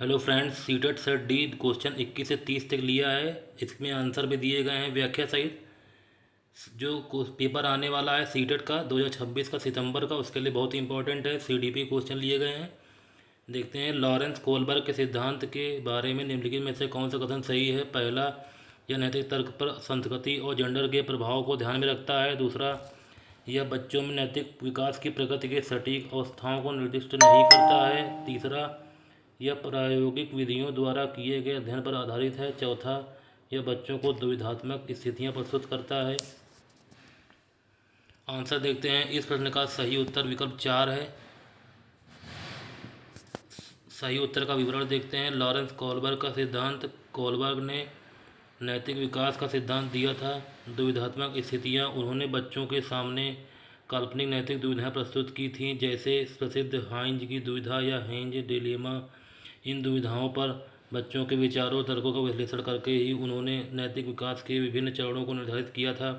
Hello friends, CTET set D question 21 से 30 तक लिया है। इसमें आंसर भी दिए गए हैं व्याख्या सहित। जो पेपर आने वाला है सीटेट का 2026 का सितंबर का, उसके लिए बहुत ही इंपॉर्टेंट है। सीडीपी क्वेश्चन लिए गए हैं। देखते हैं, लॉरेंस कोलबर्ग के सिद्धांत के बारे में निम्नलिखित में से कौन सा कथन सही है। पहला, यह नैतिक तर्क पर संस्कृति और जेंडर के प्रभाव को ध्यान में रखता है। दूसरा, यह बच्चों में नैतिक विकास की प्रगति के सटीक अवस्थाओं को निर्दिष्ट नहीं करता है। तीसरा, यह प्रायोगिक विधियों द्वारा किए गए अध्ययन पर आधारित है। चौथा, यह बच्चों को दुविधात्मक स्थितियां प्रस्तुत करता है। आंसर देखते हैं। इस प्रश्न का सही उत्तर विकल्प 4 है। सही उत्तर का विवरण देखते हैं। लॉरेंस कोलबर्ग का सिद्धांत। कोलबर्ग ने नैतिक विकास का सिद्धांत दिया था। दुविधात्मक स्थितियां, उन्होंने बच्चों के सामने काल्पनिक नैतिक दुविधाएं प्रस्तुत की थीं, जैसे प्रसिद्ध हाइंज की दुविधा या हेंज डिलेमा। इन दुविधाओं पर बच्चों के विचारों और तर्कों का विश्लेषण करके ही उन्होंने नैतिक विकास के विभिन्न चरणों को निर्धारित किया था।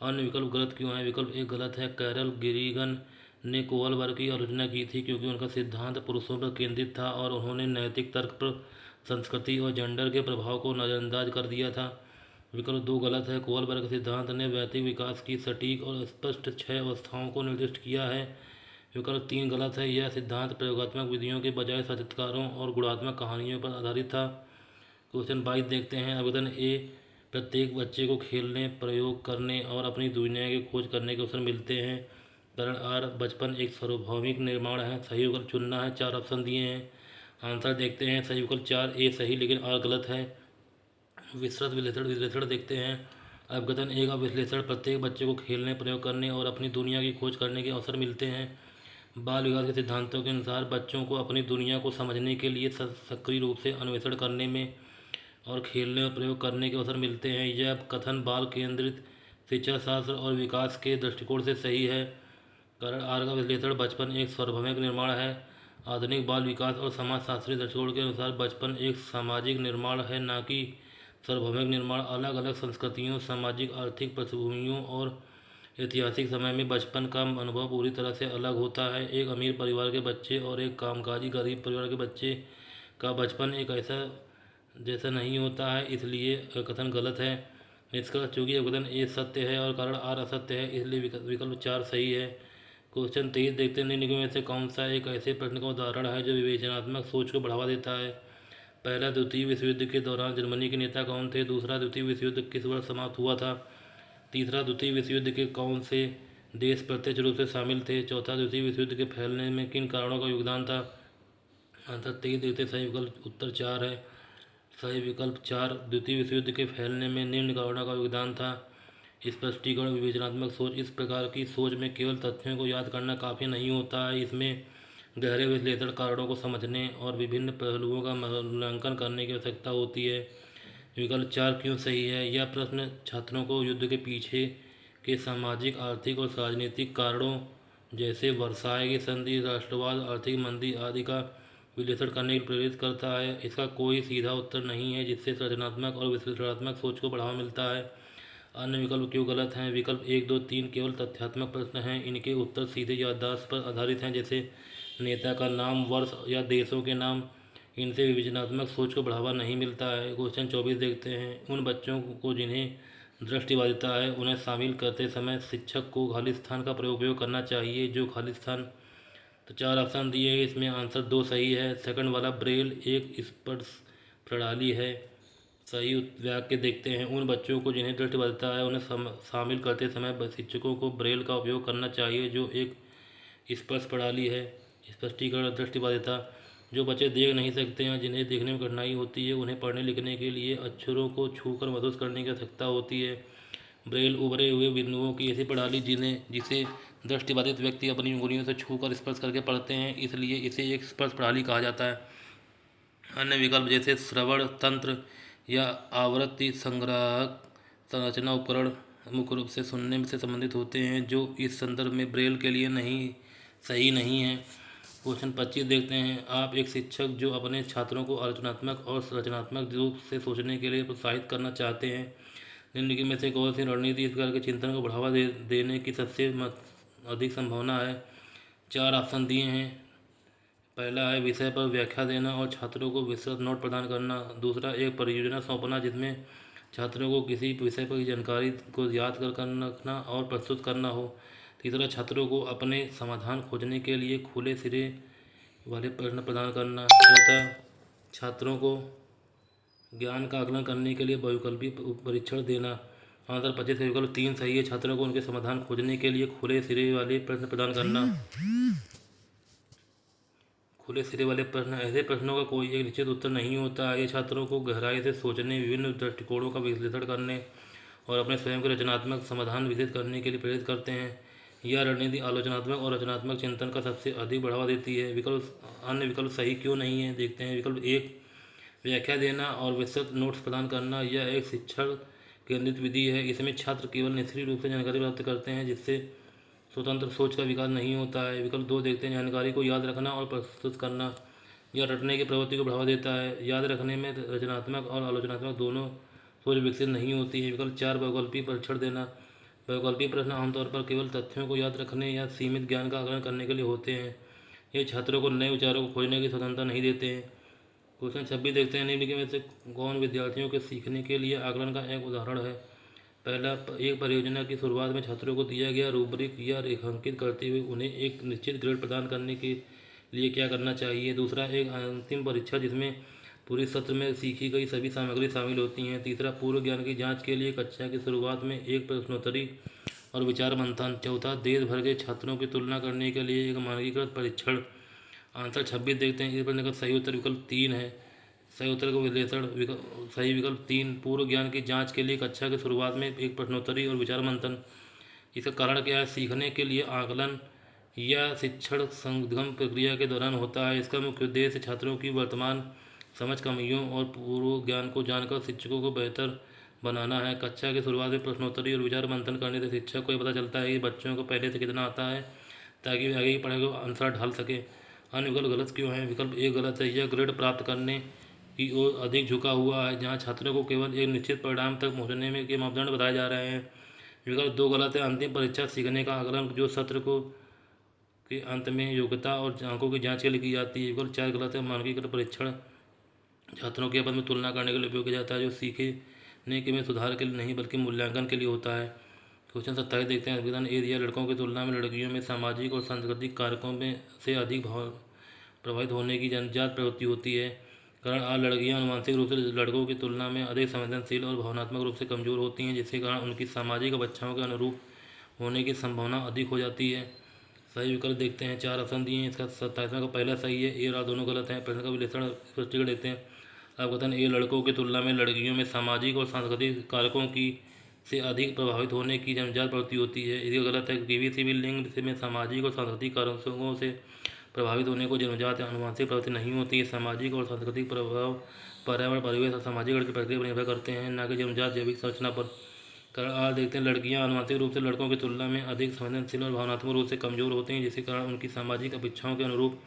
अन्य विकल्प गलत क्यों है? विकल्प एक गलत है। कैरल गिरिगन ने कोलबर्ग की आलोचना की थी क्योंकि उनका सिद्धांत पुरुषों पर केंद्रित था और उन्होंने नैतिक तर्क पर संस्कृति और जेंडर के प्रभाव को नज़रअंदाज कर दिया था। विकल्प दो गलत है। कोलबर्ग के सिद्धांत ने नैतिक विकास की सटीक और स्पष्ट 6 अवस्थाओं को निर्दिष्ट किया है। विकल्प तीन गलत है। यह सिद्धांत प्रयोगात्मक विधियों के बजाय साक्षात्कारों और गुणात्मक कहानियों पर आधारित था। क्वेश्चन 22 देखते हैं। आवेदन ए, प्रत्येक बच्चे को खेलने, प्रयोग करने और अपनी दुनिया की खोज करने के अवसर मिलते हैं। कारण आर, बचपन एक सार्वभौमिक निर्माण है। सही विकल्प चुनना है। 4 ऑप्शन दिए हैं। आंसर देखते हैं। सही विकल्प 4 ए सही, लेकिन आर गलत है। विस्तृत विश्लेषण विश्लेषण देखते हैं। अवगतन ए का विश्लेषण, प्रत्येक बच्चे को खेलने, प्रयोग करने और अपनी दुनिया की खोज करने के अवसर मिलते हैं। बाल विकास के सिद्धांतों के अनुसार बच्चों को अपनी दुनिया को समझने के लिए सक्रिय रूप से अन्वेषण करने में और खेलने और प्रयोग करने के अवसर मिलते हैं। यह कथन बाल केंद्रित शिक्षा शास्त्र और विकास के दृष्टिकोण से सही है। कारण आर का विश्लेषण, बचपन एक सार्वभौमिक निर्माण है। आधुनिक बाल विकास और समाजशास्त्री दृष्टिकोण के अनुसार बचपन एक सामाजिक निर्माण है, न कि सार्वभौमिक निर्माण। अलग अलग संस्कृतियों, सामाजिक आर्थिक पृष्ठभूमियों और ऐतिहासिक समय में बचपन का अनुभव पूरी तरह से अलग होता है। एक अमीर परिवार के बच्चे और एक कामकाजी गरीब परिवार के बच्चे का बचपन एक ऐसा जैसा नहीं होता है, इसलिए कथन गलत है। इसका चूंकि अवगतन ए सत्य है और कारण आर असत्य है, इसलिए विकल्प 4 सही है। क्वेश्चन 23 देखते हैं। निम्न में से कौन सा एक ऐसे प्रश्न का उदाहरण है जो विवेचनात्मक सोच को बढ़ावा देता है। पहला, द्वितीय विश्व युद्ध के दौरान जर्मनी के नेता कौन थे? दूसरा, द्वितीय विश्व युद्ध किस वर्ष समाप्त हुआ था? तीसरा, द्वितीय विश्व युद्ध के कौन से देश प्रत्यक्ष रूप से शामिल थे? चौथा, द्वितीय विश्व युद्ध के फैलने में किन कारणों का योगदान था? आंसर 23 देखते। सही विकल्प उत्तर 4 है। सही विकल्प 4, द्वितीय विश्व युद्ध के फैलने में निम्न कारणों का योगदान था। स्पष्टीकरण, विवेचनात्मक सोच। इस प्रकार की सोच में केवल तथ्यों को याद करना काफ़ी नहीं होता है, इसमें गहरे विश्लेषण, कारणों को समझने और विभिन्न पहलुओं का मूल्यांकन करने की आवश्यकता होती है। विकल्प 4 क्यों सही है? यह प्रश्न छात्रों को युद्ध के पीछे के सामाजिक, आर्थिक और राजनीतिक कारणों जैसे वर्साय की संधि, राष्ट्रवाद, आर्थिक मंदी आदि का विश्लेषण करने के लिए प्रेरित करता है। इसका कोई सीधा उत्तर नहीं है जिससे सृजनात्मक और विश्लेषणात्मक सोच को बढ़ावा मिलता है। अन्य विकल्प क्यों गलत हैं? विकल्प 1, 2, 3 केवल तथ्यात्मक प्रश्न हैं। इनके उत्तर सीधे याददाश्त पर आधारित हैं, जैसे नेता का नाम, वर्ष या देशों के नाम। इनसे विवेचनात्मक सोच को बढ़ावा नहीं मिलता है। क्वेश्चन 24 देखते हैं। उन बच्चों को जिन्हें दृष्टिबाधिता है, उन्हें शामिल करते समय शिक्षक को खालिस्तान का उपयोग करना चाहिए। जो खालिस्तान, तो 4 ऑप्शन दिए हैं, इसमें आंसर 2 सही है। सेकंड वाला, ब्रेल एक स्पर्श प्रणाली है। सही वाक्य देखते हैं। उन बच्चों को जिन्हें दृष्टिबाधिता है, उन्हें शामिल करते समय शिक्षकों को ब्रेल का उपयोग करना चाहिए, जो एक स्पर्श प्रणाली है। स्पष्टीकरण, दृष्टिबाधिता, जो बच्चे देख नहीं सकते हैं, जिन्हें देखने में कठिनाई होती है, उन्हें पढ़ने लिखने के लिए अक्षरों को छूकर महसूस करने की आवश्यकता होती है। ब्रेल, उभरे हुए बिंदुओं की ऐसी प्रणाली जिसे दृष्टिबाधित व्यक्ति अपनी उंगलियों से छूकर स्पर्श करके पढ़ते हैं, इसलिए इसे एक स्पर्श प्रणाली कहा जाता है। अन्य विकल्प जैसे श्रवण तंत्र या आवृत्ति संग्राहक संरचना उपकरण मुख्य रूप से सुनने से संबंधित होते हैं, जो इस संदर्भ में ब्रेल के लिए सही नहीं है। क्वेश्चन 25 देखते हैं। आप एक शिक्षक जो अपने छात्रों को आलोचनात्मक और रचनात्मक रूप से सोचने के लिए प्रोत्साहित करना चाहते हैं, निम्नलिखित में से कौन सी रणनीति इस प्रकार के चिंतन को बढ़ावा देने की सबसे अधिक संभावना है? 4 ऑप्शन दिए हैं। पहला है विषय पर व्याख्या देना और छात्रों को विस्तृत नोट प्रदान करना। दूसरा एक परियोजना सौंपना जिसमें छात्रों को किसी विषय पर की जानकारी को याद कर रखना और प्रस्तुत करना हो। तीसरा छात्रों को अपने समाधान खोजने के लिए खुले सिरे वाले प्रश्न प्रदान करना। चौथा छात्रों को ज्ञान का आकलन करने के लिए बहुविकल्पी परीक्षण देना। आंसर 25 से विकल्प 3 सही है। छात्रों को उनके समाधान खोजने के लिए खुले सिरे वाले प्रश्न प्रदान करना। खुले सिरे वाले प्रश्न ऐसे प्रश्नों का कोई एक निश्चित उत्तर नहीं होता है। ये छात्रों को गहराई से सोचने, विभिन्न दृष्टिकोणों का विश्लेषण करने और अपने स्वयं के रचनात्मक समाधान विकसित करने के लिए प्रेरित करते हैं। यह रणनीति आलोचनात्मक और रचनात्मक चिंतन का सबसे अधिक बढ़ावा देती है। अन्य विकल्प सही क्यों नहीं है, देखते हैं। विकल्प 1 व्याख्या देना और विस्तृत नोट्स प्रदान करना। यह एक शिक्षण केंद्रित विधि है। इसमें छात्र केवल निष्क्रिय रूप से जानकारी प्राप्त करते हैं, जिससे स्वतंत्र सोच का विकास नहीं होता है। विकल्प 2 देखते हैं। जानकारी को याद रखना और प्रस्तुत करना। यह रटने की प्रवृत्ति को बढ़ावा देता है। याद रखने में रचनात्मक और आलोचनात्मक दोनों सोच विकसित नहीं होती है। विकल्प 4 बहुकल्पीय परीक्षण देना। बहुकल्पीय प्रश्न आमतौर पर केवल तथ्यों को याद रखने या सीमित ज्ञान का आकलन करने के लिए होते हैं। ये छात्रों को नए विचारों को खोजने की स्वतंत्रता नहीं देते हैं। क्वेश्चन 26 देखते हैं। निम्न में से कौन विद्यार्थियों के सीखने के लिए आकलन का एक उदाहरण है। पहला, एक परियोजना की शुरुआत में छात्रों को दिया गया रूब्रिक या रेखांकित करते हुए उन्हें एक निश्चित ग्रेड प्रदान करने के लिए क्या करना चाहिए। दूसरा, एक अंतिम परीक्षा जिसमें पूरे सत्र में सीखी गई सभी सामग्री शामिल होती हैं। तीसरा, पूर्व ज्ञान की जांच के लिए कक्षा की शुरुआत में एक प्रश्नोत्तरी और विचार मंथन। चौथा, देश भर के छात्रों की तुलना करने के लिए एक मानकीकृत परीक्षण। आंसर 26 देखते हैं। इस प्रश्न का सही उत्तर विकल्प 3 है। सही उत्तर का विश्लेषण। सही विकल्प 3 पूर्व ज्ञान की जांच के लिए कक्षा की शुरुआत में एक प्रश्नोत्तरी और विचार मंथन। इसका कारण क्या है। सीखने के लिए आकलन या शिक्षण संगम प्रक्रिया के दौरान होता है। इसका मुख्य उद्देश्य छात्रों की वर्तमान समझ, कमियों और पूर्व ज्ञान को जानकर शिक्षकों को बेहतर बनाना है। कक्षा की शुरुआत में प्रश्नोत्तरी और विचार मंथन करने से शिक्षक को यह पता चलता है कि बच्चों को पहले से कितना आता है, ताकि वे आगे की पढ़ाई को अनुसार ढाल सके। अन्य विकल्प गलत क्यों है। विकल्प 1 गलत है। यह ग्रेड प्राप्त करने की ओर अधिक झुका हुआ है, जहां छात्रों को केवल एक निश्चित परिणाम तक पहुंचने में के मापदंड बताए जा रहे हैं। विकल्प 2 गलत है। अंतिम परीक्षा सीखने का आकलन जो सत्र को के अंत में योग्यता और अंकों की जांच के लिए की जाती है। विकल्प 4 गलत है। मानकीकृत परीक्षण छात्रों के आपस में तुलना करने के लिए उपयोग किया जाता है, जो सीखने के में सुधार के लिए नहीं बल्कि मूल्यांकन के लिए होता है। क्वेश्चन 27 देखते हैं। संविधान ए दिया लड़कों की तुलना में लड़कियों में सामाजिक और सांस्कृतिक कारकों में से अधिक प्रभावित होने की जन्मजात प्रवृत्ति होती है। कारण आ लड़कियां आनुवंशिक रूप से लड़कों की तुलना में अधिक संवेदनशील और भावनात्मक रूप से कमजोर होती हैं, जिसके कारण उनकी सामाजिक अपेक्षाओं के अनुरूप होने की संभावना अधिक हो जाती है। सही विकल्प देखते हैं। 4 ऑप्शन दिए हैं। इसका 27वां का पहला सही है। ए और आर दोनों गलत हैं। प्रश्न का विश्लेषण स्पष्टीकरण देते हैं। अब कथन ए लड़कों की तुलना में लड़कियों में सामाजिक और सांस्कृतिक कारकों की से अधिक प्रभावित होने की जन्मजात प्रवृत्ति होती है। इसका गलत है। किसी भी लिंग में सामाजिक और सांस्कृतिक कारकों से प्रभावित होने को जन्मजात या आनुवंशिक प्रवृत्ति नहीं होती है। सामाजिक और सांस्कृतिक प्रभाव पर्यावरण, परिवेश और सामाजिक अर्थ की प्रक्रिया पर निर्भर करते हैं, न कि जन्मजात जैविक संरचना पर। कारण आर देखते हैं। लड़कियां आनुवंशिक रूप से लड़कों की तुलना में अधिक संवेदनशील और भावनात्मक रूप से कमजोर होती हैं, जिसके कारण उनकी सामाजिक अपेक्षाओं के अनुरूप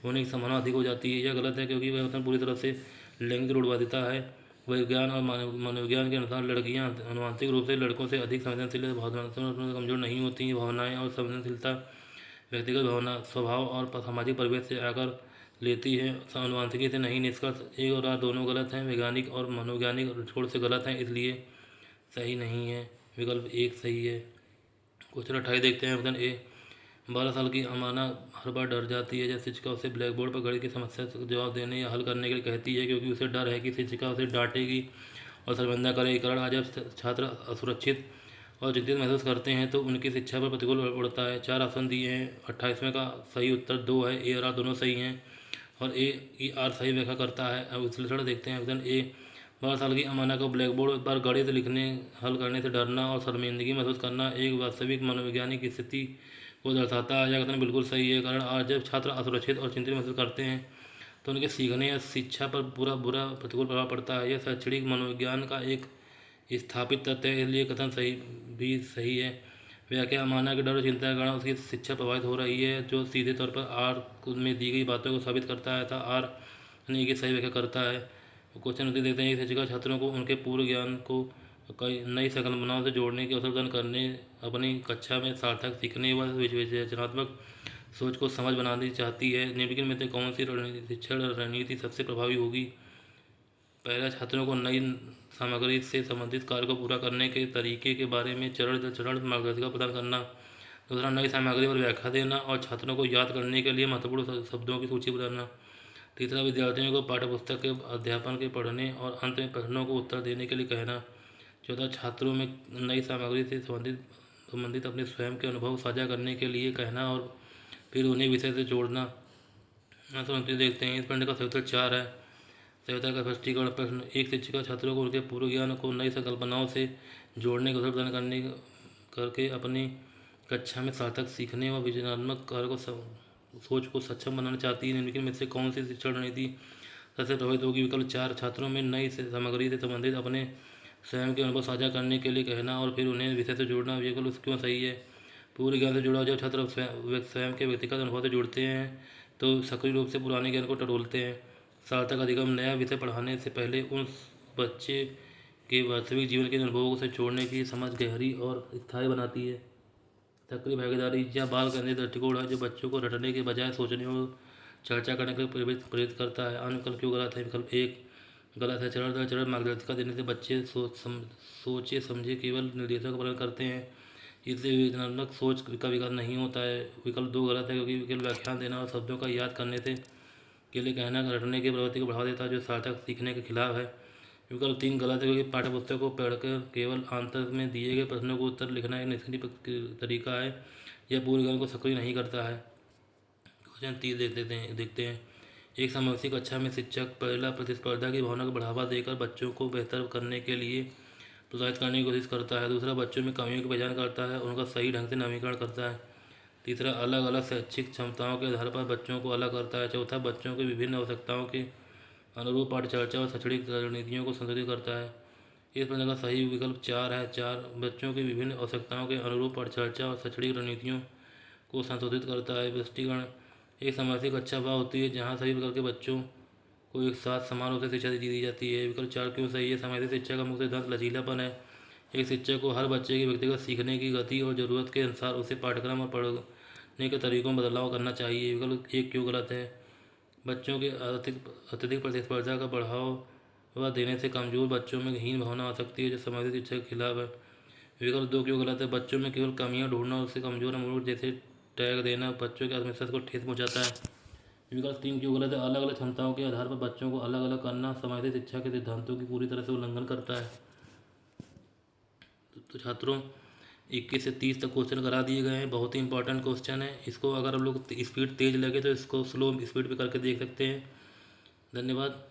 होने की संभावना अधिक हो जाती है। यह गलत है, क्योंकि वह कथन पूरी तरह से लैंगिक रूढ़वादिता है। विज्ञान और मनोविज्ञान के अनुसार लड़कियां आनुवंशिक रूप से लड़कों से अधिक संवेदनशील और भावनात्मक रूप से कमजोर नहीं होती हैं। भावनाएं और संवेदनशीलता व्यक्तिगत भावना, स्वभाव और सामाजिक परिवेश से आकर लेती है, आनुवंशिकी से नहीं। निष्कर्ष ए और आर दोनों गलत हैं। वैज्ञानिक और मनोवैज्ञानिक छोड़ से गलत हैं, इसलिए सही नहीं है। विकल्प 1 सही है। क्वेश्चन 28 देखते हैं। ऑप्शन ए 12 साल की अमाना हर बार डर जाती है जब शिक्षिका उसे ब्लैक बोर्ड पर गणित की समस्या का जवाब देने या हल करने के लिए कहती है, क्योंकि उसे डर है कि शिक्षिका उसे डांटेगी और शर्मिंदा करेगी। कारण आज जब छात्र असुरक्षित और चिंतित महसूस करते हैं तो उनकी शिक्षा पर प्रतिकूल पड़ता है। 4 ऑप्शन दिए हैं। 28वें का सही उत्तर 2 है। ए और आर दोनों सही हैं और ए ई आर सही व्याख्या करता है। अब विश्लेषण देखते हैं। ऑप्शन ए 12 साल की अमाना को ब्लैक बोर्ड पर गणित लिखने हल करने से डरना और शर्मिंदगी महसूस करना एक वास्तविक मनोवैज्ञानिक स्थिति को दर्शाता है। यह कथन बिल्कुल सही है। कारण आज जब छात्र असुरक्षित और चिंतित महसूस करते हैं तो उनके सीखने या शिक्षा पर बुरा प्रतिकूल प्रभाव पड़ता है। यह शैक्षणिक मनोविज्ञान का एक स्थापित तथ्य है, इसलिए कथन भी सही है। व्याख्या अमाना के डर और चिंता के कारण उसकी शिक्षा प्रभावित हो रही है, जो सीधे तौर पर आर में दी गई बातों को साबित करता है, था आर ने की सही व्याख्या करता है। क्वेश्चन उत्तर देते हैं। शिक्षिका छात्रों को उनके पूर्व ज्ञान को कई नई संकल्पनाओं से जोड़ने के अवसर प्रदान करने, अपनी कक्षा में सार्थक सीखने व विवेचनात्मक सोच को समझ बनानी चाहती है। निम्नलिखित में से कौन सी शिक्षण रणनीति सबसे प्रभावी होगी? पहला, छात्रों को नई सामग्री से संबंधित कार्य को पूरा करने के तरीके के बारे में चरण दर चरण मार्गदर्शिका प्रदान करना। दूसरा, नई सामग्री पर व्याख्या देना और छात्रों को याद करने के लिए महत्वपूर्ण शब्दों की सूची बनाना। तीसरा, विद्यार्थियों को पाठ्यपुस्तक के अध्यापन के पढ़ने और अंत में प्रश्नों को उत्तर देने के लिए कहना। चौथा, छात्रों में नई सामग्री से संबंधित अपने स्वयं के अनुभव साझा करने के लिए कहना और फिर उन्हें विषय से जोड़ना। तो देखते हैं, इस प्रश्न का सही उत्तर 4 है। सही उत्तर का स्पष्टीकरण प्रश्न, एक शिक्षिका छात्रों को उनके पूर्व ज्ञान को नई संकल्पनाओं से जोड़ने का अवसर प्रदान करके अपनी कक्षा में सार्थक सीखने और विजनात्मक कार्य को सोच को सक्षम बनाना चाहती है। निम्नलिखित में से कौन सी शिक्षण रणनीति सबसे प्रभावित होगी? विकल्प 4, छात्रों में नई सामग्री से संबंधित अपने स्वयं के अनुभव साझा करने के लिए कहना और फिर उन्हें विषय से जोड़ना। विकल्प क्यों सही है? पूर्व ज्ञान से जुड़ा जब छात्र स्वयं के व्यक्तिगत अनुभव से जुड़ते हैं तो सक्रिय रूप से पुराने ज्ञान को टटोलते हैं। सार्थक अधिगम नया विषय पढ़ाने से पहले उस बच्चे के वास्तविक जीवन के अनुभवों से जोड़ने की समझ गहरी और स्थायी बनाती है। सक्रिय भागीदारी या बाल केंद्रित दृष्टिकोण है जो बच्चों को रटने के बजाय सोचने और चर्चा करने के लिए प्रेरित करता है। अन्य विकल्प क्यों गलत है? विकल्प 1 गलत है। चरण दर चरण मार्गदर्शिका देने से बच्चे सोचे समझे केवल निर्देशों का पालन करते हैं, इससे विवेचनात्मक सोच का विकास नहीं होता है। विकल्प 2 गलत है क्योंकि केवल व्याख्यान देना और शब्दों का याद करने से के लिए कहना रटने की प्रवृत्ति को बढ़ावा देता है जो सार्थक सीखने के खिलाफ है। विकल्प 3 गलत है क्योंकि पाठ्यपुस्तक को पढ़कर केवल आंतर में दिए गए प्रश्नों को उत्तर लिखना एक निष्क्रिय तरीका है, यह पूर्व ज्ञान को सक्रिय नहीं करता है। क्वेश्चन 30 देखते हैं। एक समवर्ती कक्षा में शिक्षक पहला प्रतिस्पर्धा की भावना को बढ़ावा देकर बच्चों को बेहतर करने के लिए प्रोत्साहित करने की कोशिश करता है। दूसरा, बच्चों में कमियों की पहचान करता है, उनका सही ढंग से नवीनीकरण करता है। तीसरा, अलग अलग शैक्षिक क्षमताओं के आधार पर बच्चों को अलग करता है। चौथा, बच्चों की विभिन्न आवश्यकताओं के अनुरूप पाठ्यचर्चा और शैक्षणिक रणनीतियों को संशोधित करता है। इस प्रश्न का सही विकल्प 4 है। 4 बच्चों की विभिन्न आवश्यकताओं के अनुरूप पाठ्यचर्चा और शैक्षणिक रणनीतियों को संशोधित करता है। स्पष्टीकरण, एक समवर्ती कक्षा वह होती है जहाँ सभी प्रकार के बच्चों को एक साथ समान रूप से शिक्षा दी जाती है। विकल्प 4 क्यों सही है? समवर्ती शिक्षा का मुख्य सिद्धांत लचीलापन है। एक शिक्षक को हर बच्चे की व्यक्तिगत सीखने की गति और ज़रूरत के अनुसार उसे पाठ्यक्रम और पढ़ने के तरीकों में बदलाव करना चाहिए। विकल्प 1 क्यों गलत है? बच्चों के अत्यधिक प्रतिस्पर्धा का बढ़ावा देने से कमज़ोर बच्चों में हीन भावना आ सकती है जो समवर्ती शिक्षा के खिलाफ है। विकल्प 2 क्यों गलत है? बच्चों में केवल कमियां ढूंढना और उससे कमज़ोर मूड जैसे टैग देना बच्चों के आत्मविश्वास को ठेस पहुंचाता है। विकल्प 3 क्यों गलत है? अलग अलग क्षमताओं के आधार पर बच्चों को अलग अलग करना समवर्ती शिक्षा के सिद्धांतों की पूरी तरह से उल्लंघन करता है। तो छात्रों 21 से 30 तक क्वेश्चन करा दिए गए हैं, बहुत ही इंपॉर्टेंट क्वेश्चन है। इसको अगर हम लोग स्पीड तेज़ लगे तो इसको स्लो स्पीड पे करके देख सकते हैं। धन्यवाद।